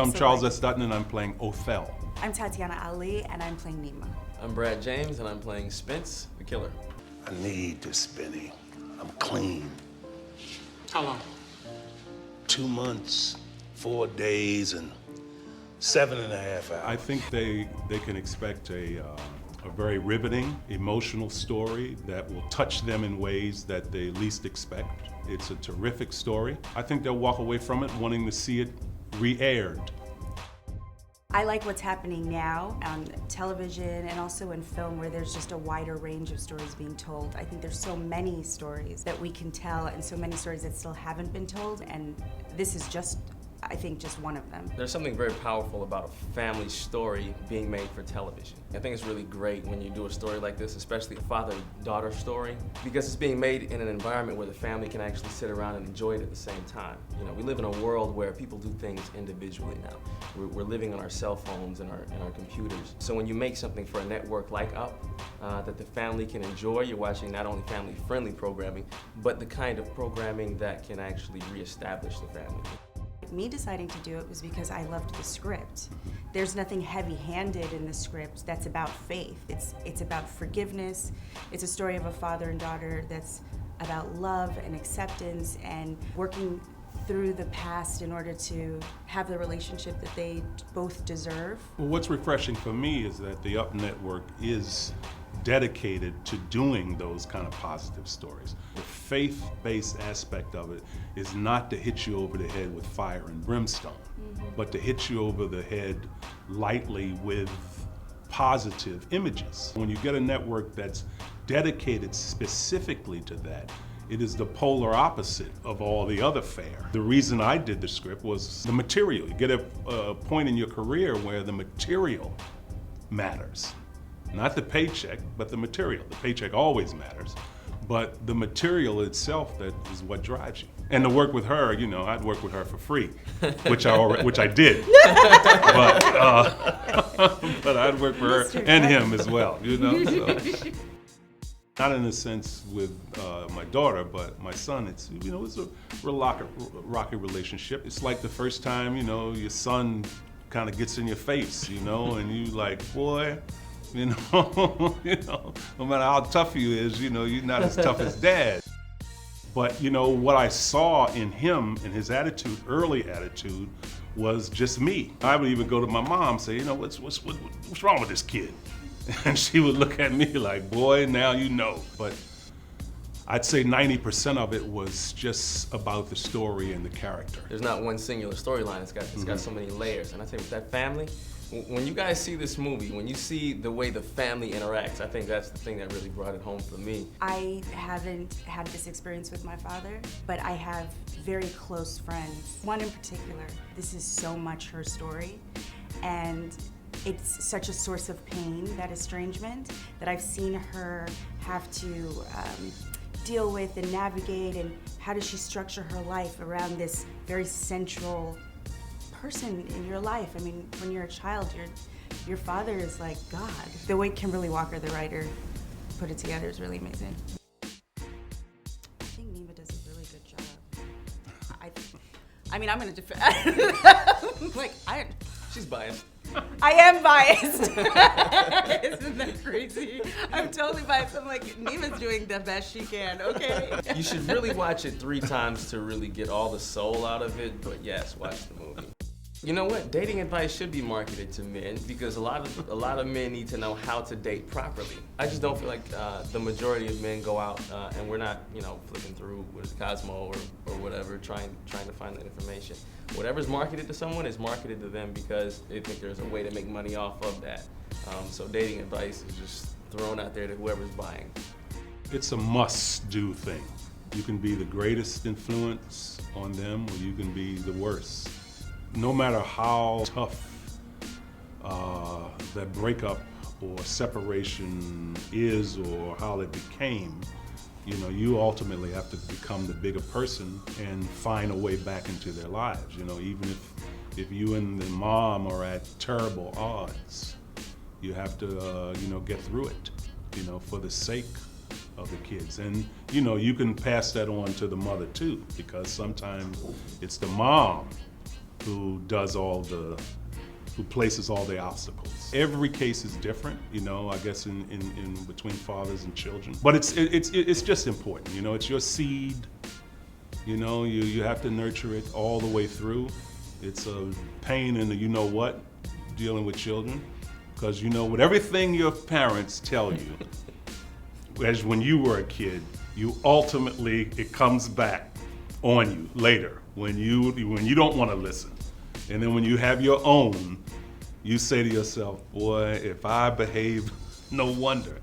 I'm Charles S. Dutton, and I'm playing Othel. I'm Tatyana Ali, and I'm playing Nima. I'm Brad James, and I'm playing Spence, the killer. I need this, Benny. I'm clean. How long? 2 months, 4 days, and 7.5 hours. I think they can expect a very riveting, emotional story that will touch them in ways that they least expect. It's a terrific story. I think they'll walk away from it wanting to see it re-aired. I like what's happening now on television and also in film, where there's just a wider range of stories being told. I think there's so many stories that we can tell and so many stories that still haven't been told, and this is just, I think, just one of them. There's something very powerful about a family story being made for television. I think it's really great when you do a story like this, especially a father-daughter story, because it's being made in an environment where the family can actually sit around and enjoy it at the same time. You know, we live in a world where people do things individually now. We're living on our cell phones and our computers. So when you make something for a network like Up that the family can enjoy, you're watching not only family-friendly programming, but the kind of programming that can actually reestablish the family. Me deciding to do it was because I loved the script. There's nothing heavy-handed in the script that's about faith. It's about forgiveness. It's a story of a father and daughter that's about love and acceptance and working through the past in order to have the relationship that they both deserve. Well, what's refreshing for me is that the Up Network is dedicated to doing those kind of positive stories. The faith-based aspect of it is not to hit you over the head with fire and brimstone, but to hit you over the head lightly with positive images. When you get a network that's dedicated specifically to that, it is the polar opposite of all the other fare. The reason I did the script was the material. You get a point in your career where the material matters. Not the paycheck, but the material. The paycheck always matters, but the material itself that is what drives you. And to work with her, you know, I'd work with her for free, which I did. But I'd work for her and him as well, you know. So. Not in a sense with my daughter, but my son. It's a real rocky relationship. It's like the first time, you know, your son kind of gets in your face, you know, and you like, boy. You know, no matter how tough he is, you know, you're not as tough as Dad. But you know, what I saw in him and his attitude, early attitude, was just me. I would even go to my mom and say, you know, what's wrong with this kid? And she would look at me like, boy, now you know. But I'd say 90% of it was just about the story and the character. There's not one singular storyline. It's got so many layers. And I think with that family, when you guys see this movie, when you see the way the family interacts, I think that's the thing that really brought it home for me. I haven't had this experience with my father, but I have very close friends. One in particular, this is so much her story, and it's such a source of pain, that estrangement, that I've seen her have to deal with and navigate, and how does she structure her life around this very central person in your life. I mean, when you're a child, your father is like God. The way Kimberly Walker, the writer, put it together is really amazing. I think Nima does a really good job. I mean, I'm gonna defend. She's biased. I am biased. Isn't that crazy? I'm totally biased. I'm like, Nima's doing the best she can, okay? You should really watch it 3 times to really get all the soul out of it, but yes, watch the movie. You know what? Dating advice should be marketed to men because a lot of men need to know how to date properly. I just don't feel like the majority of men go out and we're not, you know, flipping through with Cosmo or whatever, trying to find that information. Whatever's marketed to someone is marketed to them because they think there's a way to make money off of that. So dating advice is just thrown out there to whoever's buying. It's a must-do thing. You can be the greatest influence on them, or you can be the worst. No matter how tough that breakup or separation is or how it became, you know, you ultimately have to become the bigger person and find a way back into their lives. You know, even if you and the mom are at terrible odds, you have to, you know, get through it, you know, for the sake of the kids. And, you know, you can pass that on to the mother too, because sometimes it's the mom who places all the obstacles. Every case is different, I guess in between fathers and children. But it's just important, it's your seed, you have to nurture it all the way through. It's a pain in the dealing with children, because with everything your parents tell you, as when you were a kid, it comes back on you later when you don't want to listen. And then when you have your own, you say to yourself, boy, if I behave, no wonder,